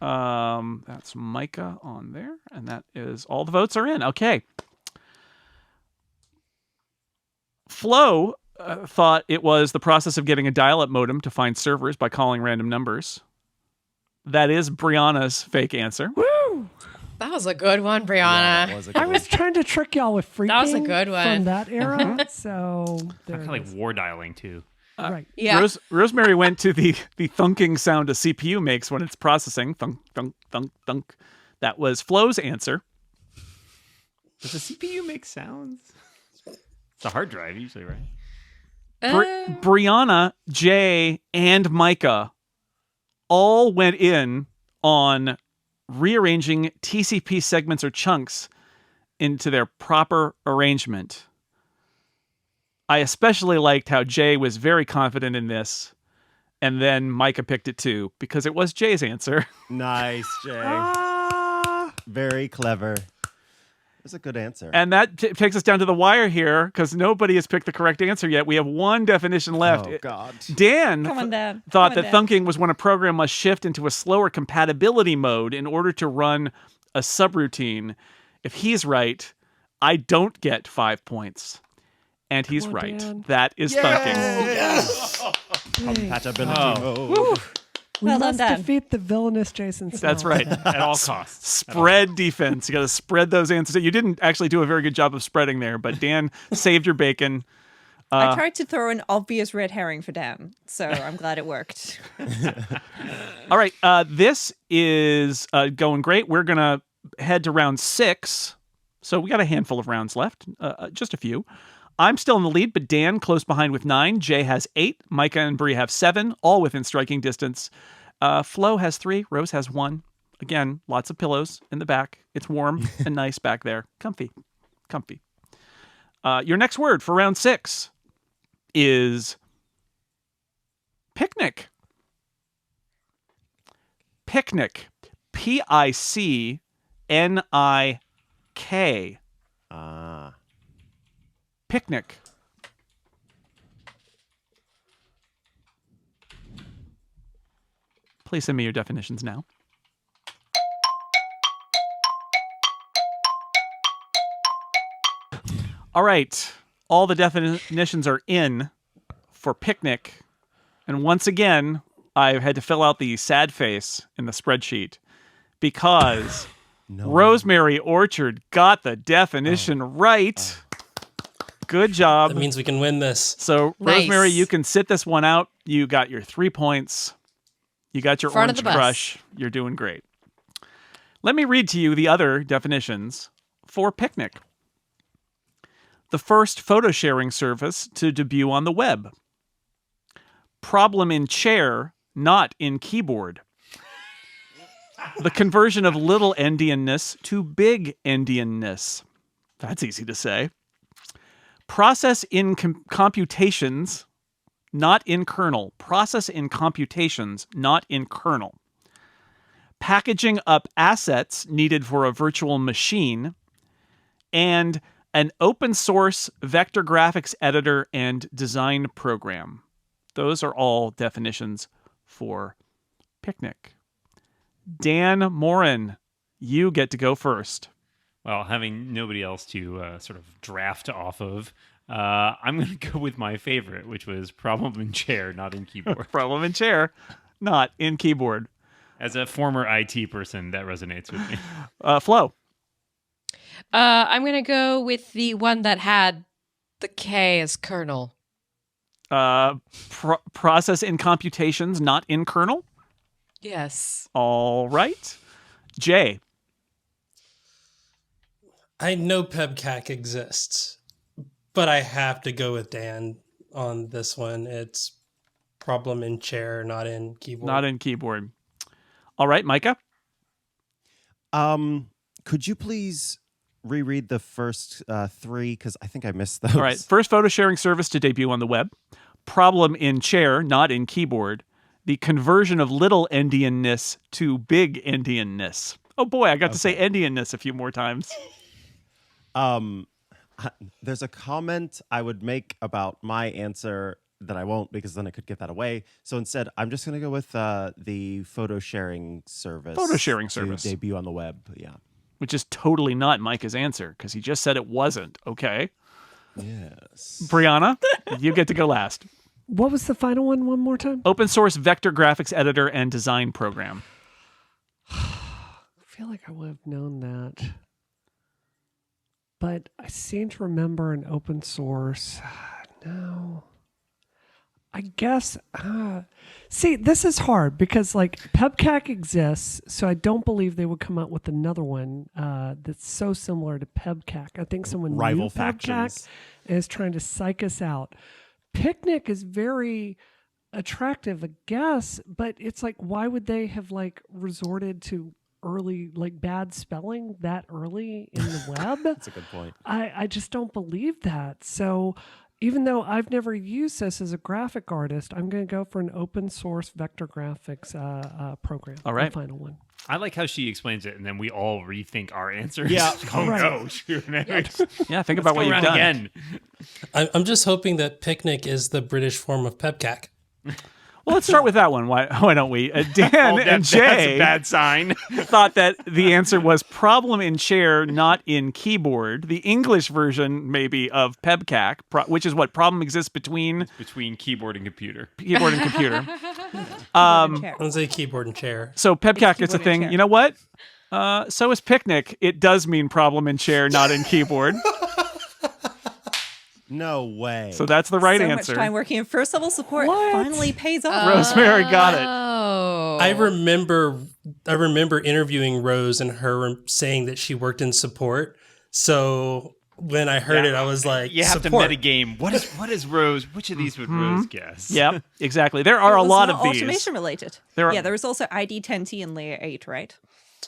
[SPEAKER 1] That's Micah on there, and that is all the votes are in. Okay. Flo thought it was the process of getting a dial-up modem to find servers by calling random numbers. That is Brianna's fake answer.
[SPEAKER 7] That was a good one, Brianna.
[SPEAKER 4] That was a good
[SPEAKER 5] I was trying to trick y'all with freaking
[SPEAKER 7] That was a good one.
[SPEAKER 5] from that era. So
[SPEAKER 6] I
[SPEAKER 5] there
[SPEAKER 6] kind of
[SPEAKER 5] it
[SPEAKER 6] like
[SPEAKER 5] is.
[SPEAKER 6] war dialing too.
[SPEAKER 5] Right.
[SPEAKER 7] Yeah.
[SPEAKER 1] Rosemary went to the thunking sound a CPU makes when it's processing. Thunk, thunk, thunk, thunk. That was Flo's answer.
[SPEAKER 6] Does the CPU make sounds? It's a hard drive usually, right?
[SPEAKER 1] Brianna, Jay, and Micah all went in on rearranging TCP segments or chunks into their proper arrangement. I especially liked how Jay was very confident in this, and then Micah picked it too, because it was Jay's answer.
[SPEAKER 4] Nice, Jay.
[SPEAKER 5] Ah,
[SPEAKER 4] Very clever. That's a good answer.
[SPEAKER 1] And that takes us down to the wire here, because nobody has picked the correct answer yet. We have one definition left.
[SPEAKER 4] Oh, God.
[SPEAKER 1] Dan
[SPEAKER 2] Come on, Dad.
[SPEAKER 1] thought
[SPEAKER 2] Come on,
[SPEAKER 1] that
[SPEAKER 2] Dad.
[SPEAKER 1] thunking was when a program must shift into a slower compatibility mode in order to run a subroutine. If he's right, I don't get 5 points. And he's
[SPEAKER 5] Come on,
[SPEAKER 1] right.
[SPEAKER 5] Dan.
[SPEAKER 1] That is thunking.
[SPEAKER 4] Compatibility mode.
[SPEAKER 5] We
[SPEAKER 2] Well
[SPEAKER 5] must
[SPEAKER 2] done.
[SPEAKER 5] defeat the villainous Jason Snell.
[SPEAKER 1] That's right.
[SPEAKER 6] At all costs.
[SPEAKER 1] Spread defense. You got to spread those answers. You didn't actually do a very good job of spreading there, but Dan saved your bacon.
[SPEAKER 2] I tried to throw an obvious red herring for Dan, so I'm glad it worked.
[SPEAKER 1] All right. This is going great. We're going to head to round 6. So we got a handful of rounds left, just a few. I'm still in the lead, but Dan close behind with 9. Jay has 8. Mikah and Bree have 7, all within striking distance. Flo has 3. Rose has 1. Again, lots of pillows in the back. It's warm and nice back there. Comfy. Your next word for round 6 is picnic. Picnic. Picnik. Picnic. Please send me your definitions now. All right. All the definitions are in for picnic. And once again, I've had to fill out the sad face in the spreadsheet because Rosemary Orchard got the definition right. Good job.
[SPEAKER 3] That means we can win this.
[SPEAKER 1] So,
[SPEAKER 7] Nice.
[SPEAKER 1] Rosemary, you can sit this one out. You got your 3 points. You got your
[SPEAKER 7] Front of
[SPEAKER 1] orange
[SPEAKER 7] the bus.
[SPEAKER 1] crush. You're doing great. Let me read to you the other definitions for picnic. The first photo sharing service to debut on the web. Problem in chair, not in keyboard. The conversion of little endianness to big endianness. That's easy to say. Process in computations, not in kernel. Process in computations, not in kernel. Packaging up assets needed for a virtual machine. And an open source vector graphics editor and design program. Those are all definitions for picnic. Dan Moren, you get to go first.
[SPEAKER 6] Well, having nobody else to sort of draft off of, I'm going to go with my favorite, which was problem in chair, not in keyboard.
[SPEAKER 1] Problem in chair, not in keyboard.
[SPEAKER 6] As a former IT person, that resonates with me.
[SPEAKER 1] Flo.
[SPEAKER 7] I'm going to go with the one that had the K as kernel.
[SPEAKER 1] Process in computations, not in kernel.
[SPEAKER 7] Yes.
[SPEAKER 1] All right. Jay.
[SPEAKER 3] I know PebCac exists, but I have to go with Dan on this one. It's problem in chair, not in keyboard.
[SPEAKER 1] Not in keyboard. All right, Mikah.
[SPEAKER 4] Could you please reread the first 3? Because I think I missed those.
[SPEAKER 1] All right. First photo sharing service to debut on the web. Problem in chair, not in keyboard. The conversion of little endianness to big endianness. Oh boy, I got to say endianness a few more times.
[SPEAKER 4] There's a comment I would make about my answer that I won't because then I could give that away. So instead, I'm just going to go with the photo sharing service.
[SPEAKER 1] Photo sharing
[SPEAKER 4] to
[SPEAKER 1] service.
[SPEAKER 4] debut on the web. Yeah.
[SPEAKER 1] Which is totally not Micah's answer because he just said it wasn't. Okay.
[SPEAKER 4] Yes.
[SPEAKER 1] Brianna, you get to go last.
[SPEAKER 5] What was the final one more time?
[SPEAKER 1] Open source vector graphics editor and design program.
[SPEAKER 5] I feel like I would have known that. But I seem to remember an open source. No. I guess. See, this is hard because like PebCac exists, so I don't believe they would come out with another one that's so similar to PebCac. I think someone
[SPEAKER 4] Rival
[SPEAKER 5] knew
[SPEAKER 4] factions.
[SPEAKER 5] PebCac and is trying to psych us out. Picnic is very attractive, I guess, but it's like, why would they have like resorted to early, like bad spelling that early in the web?
[SPEAKER 4] That's a good point.
[SPEAKER 5] I just don't believe that. So even though I've never used this as a graphic artist, I'm going to go for an open source vector graphics program.
[SPEAKER 1] All right.
[SPEAKER 5] The final one.
[SPEAKER 6] I like how she explains it, and then we all rethink our answers.
[SPEAKER 4] Yeah.
[SPEAKER 6] Oh,
[SPEAKER 5] Right.
[SPEAKER 6] no. Shoot.
[SPEAKER 1] Yeah, think about what you've done.
[SPEAKER 6] Again.
[SPEAKER 3] I'm just hoping that picnic is the British form of PebCac.
[SPEAKER 1] Well, let's start with that one. Why don't we? Dan and Jay
[SPEAKER 6] That's a bad sign.
[SPEAKER 1] thought that the answer was problem in chair, not in keyboard. The English version, maybe, of PEBCAC, which is what problem exists between
[SPEAKER 6] keyboard and computer.
[SPEAKER 1] keyboard and computer.
[SPEAKER 3] Let's say keyboard and chair.
[SPEAKER 1] So PEBCAC is a
[SPEAKER 2] keyboard and
[SPEAKER 1] thing.
[SPEAKER 2] chair.
[SPEAKER 1] You know what? So is picnic. It does mean problem in chair, not in keyboard.
[SPEAKER 4] No way.
[SPEAKER 1] So that's the right
[SPEAKER 2] so
[SPEAKER 1] answer.
[SPEAKER 2] much time working in first level support
[SPEAKER 5] What?
[SPEAKER 2] finally pays off.
[SPEAKER 1] Rosemary got it.
[SPEAKER 7] Oh.
[SPEAKER 3] I remember interviewing Rose and her saying that she worked in support. So when I heard it, I was like,
[SPEAKER 6] You have
[SPEAKER 3] support.
[SPEAKER 6] to metagame. What is Rose? Which of these would Rose guess?
[SPEAKER 1] Yep, exactly. There are a
[SPEAKER 2] It was
[SPEAKER 1] lot
[SPEAKER 2] not
[SPEAKER 1] of these.
[SPEAKER 2] automation related.
[SPEAKER 1] There
[SPEAKER 2] was also ID 10T and layer 8, right?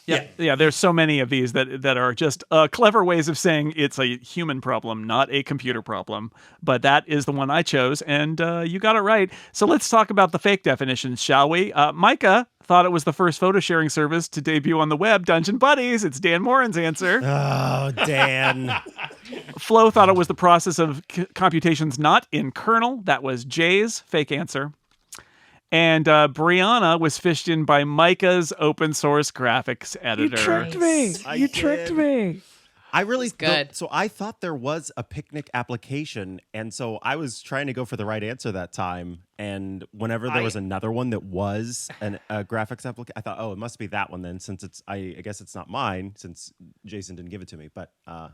[SPEAKER 1] Yeah, there's so many of these that are just clever ways of saying it's a human problem, not a computer problem. But that is the one I chose, and you got it right. So let's talk about the fake definitions, shall we? Mikah thought it was the first photo sharing service to debut on the web, Dungeon Buddies. It's Dan Moren's answer.
[SPEAKER 4] Oh, Dan.
[SPEAKER 1] Flo thought it was the process of computations not in kernel. That was Jay's fake answer. And Brianna was fished in by Mikah's open source graphics editor.
[SPEAKER 5] You tricked me. You tricked me.
[SPEAKER 4] I really
[SPEAKER 7] good.
[SPEAKER 4] So I thought there was a picnic application, and so I was trying to go for the right answer that time. And whenever there was another one that was a graphics application, I thought, oh, it must be that one then, since it's I guess it's not mine, since Jason didn't give it to me. But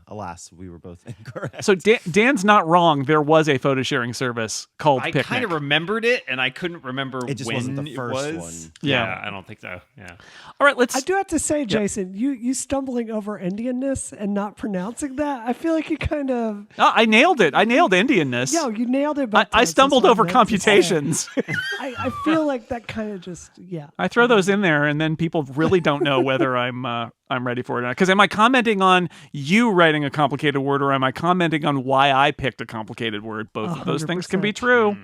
[SPEAKER 4] alas, we were both incorrect.
[SPEAKER 1] So Dan's not wrong. There was a photo sharing service called
[SPEAKER 6] I
[SPEAKER 1] Picnic.
[SPEAKER 6] kind of remembered it, and I couldn't remember
[SPEAKER 4] It just
[SPEAKER 6] when
[SPEAKER 4] wasn't the
[SPEAKER 6] it
[SPEAKER 4] first
[SPEAKER 6] was.
[SPEAKER 4] one.
[SPEAKER 1] Yeah.
[SPEAKER 6] I don't think so. Yeah.
[SPEAKER 1] All right, let's.
[SPEAKER 5] I do have to say, Jason, you stumbling over Indianness and not pronouncing that, I feel like you kind of...
[SPEAKER 1] Oh, I nailed it. I nailed Indianness.
[SPEAKER 5] Yo, you nailed it.
[SPEAKER 1] I stumbled over computations.
[SPEAKER 5] I feel like that kind of just, yeah.
[SPEAKER 1] I throw those in there, and then people really don't know whether I'm ready for it or not. Because am I commenting on you writing a complicated word, or am I commenting on why I picked a complicated word? Both of those things can be
[SPEAKER 5] 100%.
[SPEAKER 1] true.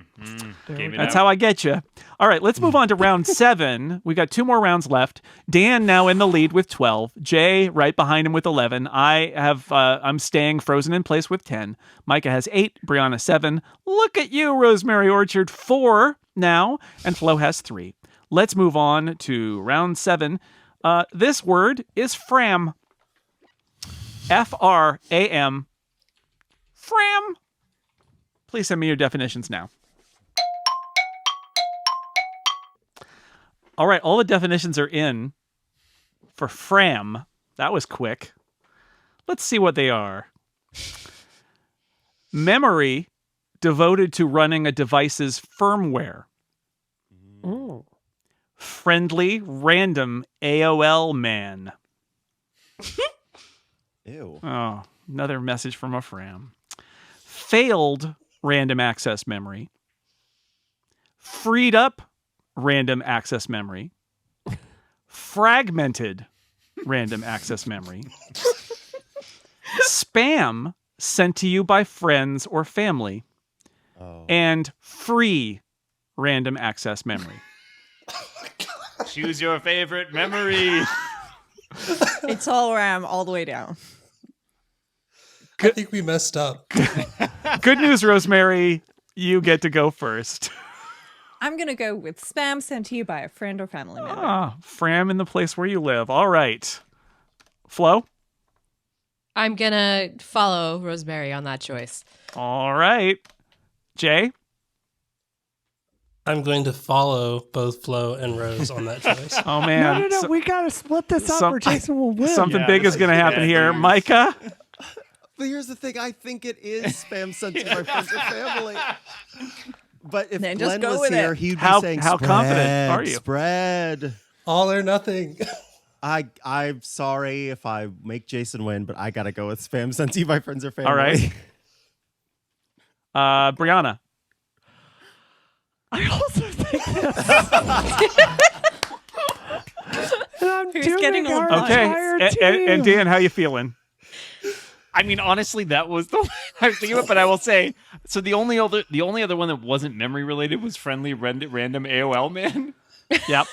[SPEAKER 6] Gave it
[SPEAKER 1] That's
[SPEAKER 6] up.
[SPEAKER 1] how I get you. All right, let's move on to round 7. We got 2 more rounds left. Dan now in the lead with 12. Jay right behind him with 11. I'm staying frozen in place with 10. Mikah has 8. Brianna 7. Look at you, Rosemary Orchard, 4 now, and Flo has 3. Let's move on to round 7. This word is fram. F-R-A-M. Fram. Please send me your definitions now. All right, all the definitions are in for fram. That was quick. Let's see what they are. Memory devoted to running a device's firmware.
[SPEAKER 5] Mm.
[SPEAKER 1] Friendly, random AOL man.
[SPEAKER 4] Ew.
[SPEAKER 1] Oh, another message from a fram. Failed random access memory. Freed up random access memory. Fragmented random access memory. Spam sent to you by friends or family.
[SPEAKER 4] Oh.
[SPEAKER 1] And free random access memory.
[SPEAKER 6] Choose your favorite memory.
[SPEAKER 2] It's all RAM all the way down.
[SPEAKER 3] I think we messed up.
[SPEAKER 1] Good news, Rosemary. You get to go first.
[SPEAKER 2] I'm going to go with spam sent to you by a friend or family member.
[SPEAKER 1] Fram in the place where you live. All right. Flo?
[SPEAKER 7] I'm gonna follow Rosemary on that choice.
[SPEAKER 1] All right. Jay?
[SPEAKER 3] I'm going to follow both Flo and Rose on that choice.
[SPEAKER 1] Oh, man.
[SPEAKER 5] No. We got to split this up or Jason will win.
[SPEAKER 1] Something
[SPEAKER 6] Yeah,
[SPEAKER 1] big
[SPEAKER 6] this
[SPEAKER 1] is going to
[SPEAKER 6] is
[SPEAKER 1] happen
[SPEAKER 6] bad
[SPEAKER 1] here.
[SPEAKER 6] news.
[SPEAKER 1] Micah?
[SPEAKER 4] But here's the thing. I think it is spam sent to my friends or family. But if
[SPEAKER 2] Then just
[SPEAKER 4] Glenn
[SPEAKER 2] go
[SPEAKER 4] was
[SPEAKER 2] with
[SPEAKER 4] here,
[SPEAKER 2] it.
[SPEAKER 4] he'd be
[SPEAKER 1] How
[SPEAKER 4] saying,
[SPEAKER 1] confident are you?
[SPEAKER 4] Spread.
[SPEAKER 3] All or nothing.
[SPEAKER 4] I'm sorry if I make Jason win, but I got to go with spam sent to my friends or family.
[SPEAKER 1] All right. Brianna?
[SPEAKER 5] I also think this. And I'm
[SPEAKER 2] Who's
[SPEAKER 5] doing
[SPEAKER 2] getting
[SPEAKER 5] our
[SPEAKER 2] all
[SPEAKER 1] Okay.
[SPEAKER 5] entire
[SPEAKER 1] And
[SPEAKER 5] team.
[SPEAKER 1] Dan, how you feeling?
[SPEAKER 6] I mean, honestly, that was the one I was thinking about, but I will say, so the only other one that wasn't memory related was friendly random AOL man.
[SPEAKER 1] Yep.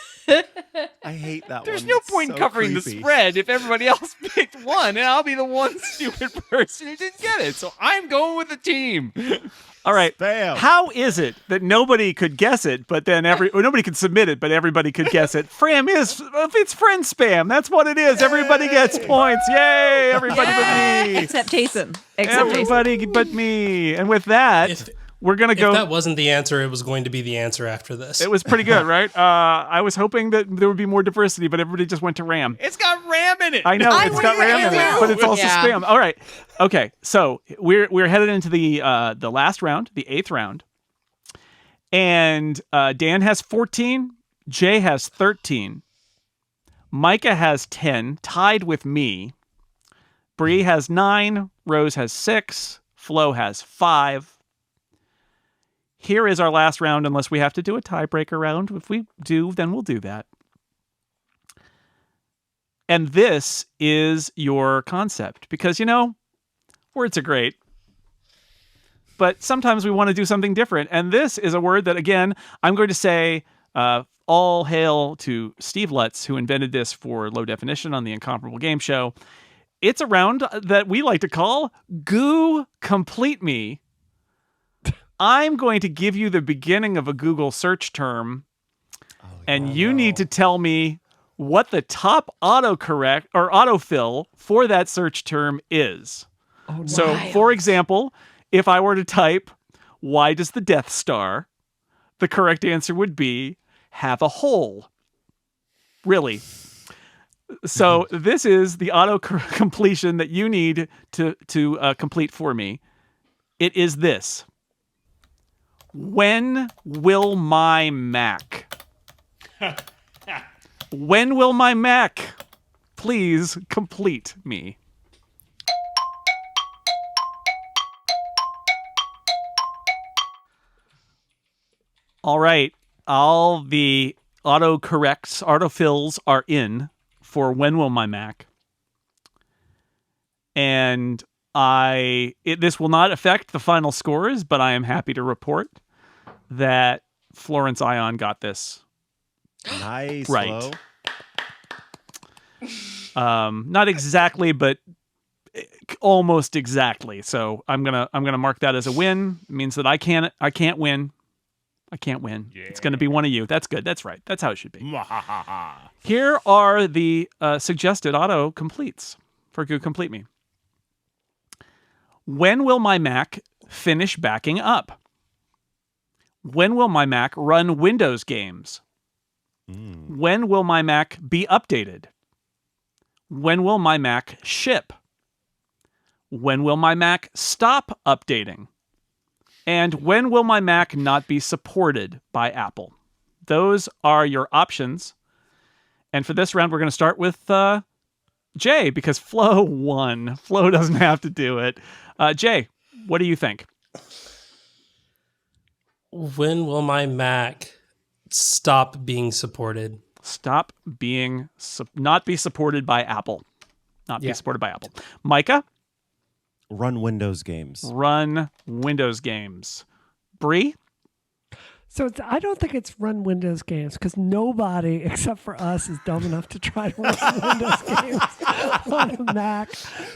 [SPEAKER 4] I hate that
[SPEAKER 6] There's
[SPEAKER 4] one.
[SPEAKER 6] no
[SPEAKER 4] It's
[SPEAKER 6] point in
[SPEAKER 4] so
[SPEAKER 6] covering the
[SPEAKER 4] creepy.
[SPEAKER 6] spread if everybody else picked one, and I'll be the one stupid person who didn't get it. So I'm going with the team.
[SPEAKER 1] All right.
[SPEAKER 4] Spam.
[SPEAKER 1] How is it that nobody could guess it, but then nobody could submit it, but everybody could guess it? It's friend spam. That's what it is. Everybody gets points. Yay! Everybody but me.
[SPEAKER 2] Except Taysom. Except Taysom.
[SPEAKER 1] Everybody but me. And with that, we're gonna go.
[SPEAKER 3] If that wasn't the answer, it was going to be the answer after this.
[SPEAKER 1] It was pretty good, right? I was hoping that there would be more diversity, but everybody just went to RAM.
[SPEAKER 6] It's got RAM in it.
[SPEAKER 1] I know it's got RAM in it, but it's also
[SPEAKER 7] Yeah.
[SPEAKER 1] spam. All right, okay. So we're headed into the last round, the 8th round, and Dan has 14, Jay has 13, Mikah has 10, tied with me. Bree has 9, Rose has 6, Flo has 5. Here is our last round, unless we have to do a tiebreaker round. If we do, then we'll do that. And this is your concept, because, words are great, but sometimes we want to do something different. And this is a word that, again, I'm going to say all hail to Steve Lutz, who invented this for Low Definition on the Incomparable Game Show. It's a round that we like to call Goo Complete Me. I'm going to give you the beginning of a Google search term, and you need to tell me what the top autocorrect or autofill for that search term is.
[SPEAKER 5] Oh, no.
[SPEAKER 1] So, for example, if I were to type, "Why does the Death Star?" the correct answer would be, "Have a hole." Really. So this is the auto completion that you need to complete for me. It is this. When will my Mac? When will my Mac please complete me? All right. All the autofills are in for when will my Mac. And this will not affect the final scores, but I am happy to report that Florence Ion got this
[SPEAKER 4] Nice.
[SPEAKER 1] right.
[SPEAKER 4] Flo.
[SPEAKER 1] Not exactly, but almost exactly. So I'm gonna mark that as a win. It means that I can't win. I can't win. Yeah. It's gonna be one of you. That's good. That's right. That's how it should be. Here are the suggested auto completes for Goo Complete Me. When will my Mac finish backing up? When will my Mac run Windows games? When will my Mac be updated? When will my Mac ship? When will my Mac stop updating? And when will my Mac not be supported by Apple? Those are your options. And for this round, we're going to start with Jay, because Flo won. Flo doesn't have to do it. Jay, what do you think?
[SPEAKER 3] When will my Mac stop being supported?
[SPEAKER 1] Stop being not be supported by Apple. Not be
[SPEAKER 3] Yeah.
[SPEAKER 1] supported by Apple. Mikah?
[SPEAKER 4] Run Windows games.
[SPEAKER 1] Run Windows games. Bree?
[SPEAKER 5] So I don't think it's run Windows games, because nobody except for us is dumb enough to try to run Windows games on a Mac.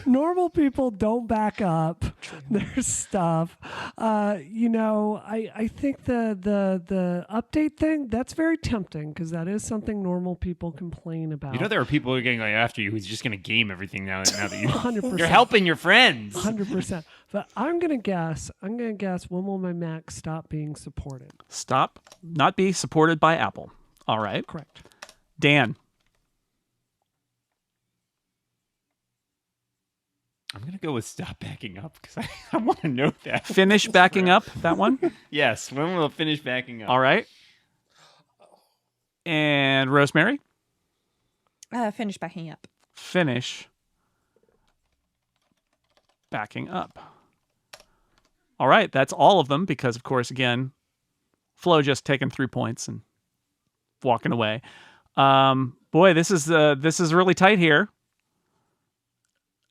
[SPEAKER 5] Normal people don't back up their stuff. I think the update thing, that's very tempting, because that is something normal people complain about.
[SPEAKER 6] You know there are people who are getting after you who's just going to game everything now that you
[SPEAKER 5] 100%.
[SPEAKER 6] you're helping your friends.
[SPEAKER 5] 100%. But I'm gonna guess. When will my Mac stop being supported?
[SPEAKER 1] Stop not be supported by Apple. All right.
[SPEAKER 5] Correct.
[SPEAKER 1] Dan?
[SPEAKER 6] I'm going to go with stop backing up because I want to know that.
[SPEAKER 1] Finish backing up, that one?
[SPEAKER 6] Yes, when will it finish backing up?
[SPEAKER 1] All right. And Rosemary?
[SPEAKER 2] Finish backing up.
[SPEAKER 1] Finish backing up. All right, that's all of them because, of course, again, Flo just taking 3 points and walking away. Boy, this is really tight here.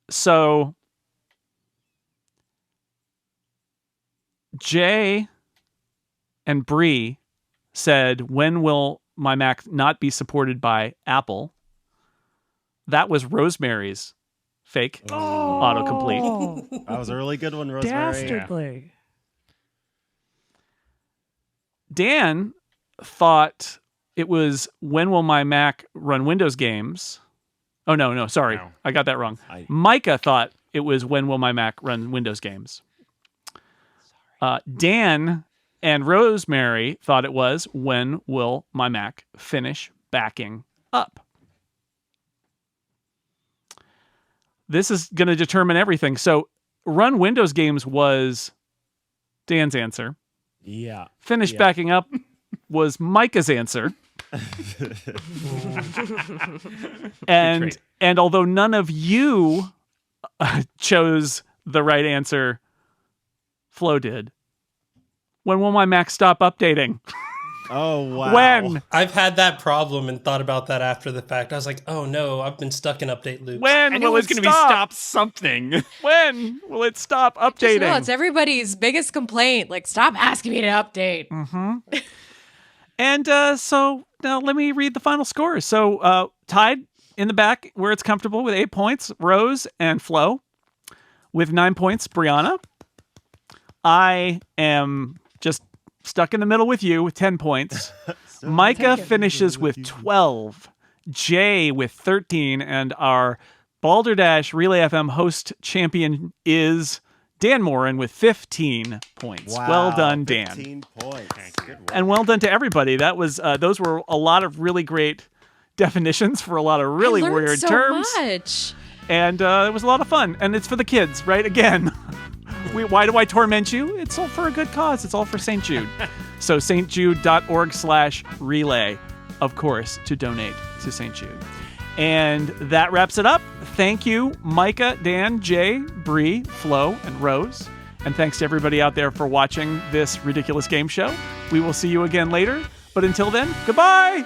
[SPEAKER 1] So Jay and Bree said, when will my Mac not be supported by Apple? That was Rosemary's fake autocomplete.
[SPEAKER 5] Oh,
[SPEAKER 4] That was a really good one, Rosemary.
[SPEAKER 5] dastardly.
[SPEAKER 1] Dan thought it was when will my Mac run Windows games? Oh, no, sorry.
[SPEAKER 6] No.
[SPEAKER 1] I got that wrong.
[SPEAKER 4] I-
[SPEAKER 1] Micah thought it was when will my Mac run Windows games? Dan and Rosemary thought it was when will my Mac finish backing up? This is going to determine everything. So run Windows games was Dan's answer.
[SPEAKER 4] Yeah.
[SPEAKER 1] Finish
[SPEAKER 4] Yeah.
[SPEAKER 1] backing up was Micah's answer.
[SPEAKER 6] trade.
[SPEAKER 1] And although none of you chose the right answer, Flo did. When will my Mac stop updating?
[SPEAKER 4] Oh, wow.
[SPEAKER 1] When?
[SPEAKER 3] I've had that problem and thought about that after the fact. I was like, oh no, I've been stuck in update loops.
[SPEAKER 1] When
[SPEAKER 6] I knew
[SPEAKER 1] will
[SPEAKER 6] it was
[SPEAKER 1] it
[SPEAKER 6] going to be
[SPEAKER 1] stop?
[SPEAKER 6] stop something.
[SPEAKER 1] When will it stop
[SPEAKER 7] Just
[SPEAKER 1] updating?
[SPEAKER 7] know it's everybody's biggest complaint. Like, stop asking me to update.
[SPEAKER 1] And so now let me read the final scores. So tied in the back where it's comfortable with 8 points, Rose and Flo. With 9 points, Brianna. I am just stuck in the middle with you with 10 points. Micah finishes with 12. Jay with 13. And our Balderdash Relay FM host champion is Dan Moren with 15 points.
[SPEAKER 4] Wow,
[SPEAKER 1] Well done, Dan.
[SPEAKER 4] 15 points. Good work.
[SPEAKER 1] And well done to everybody. That was those were a lot of really great definitions for a lot of really
[SPEAKER 7] I learned
[SPEAKER 1] weird
[SPEAKER 7] so
[SPEAKER 1] terms.
[SPEAKER 7] much.
[SPEAKER 1] And it was a lot of fun. And it's for the kids, right? Again, why do I torment you? It's all for a good cause. It's all for St. Jude. So stjude.org/relay, of course, to donate to St. Jude. And that wraps it up. Thank you, Micah, Dan, Jay, Bree, Flo, and Rose. And thanks to everybody out there for watching this ridiculous game show. We will see you again later. But until then, goodbye!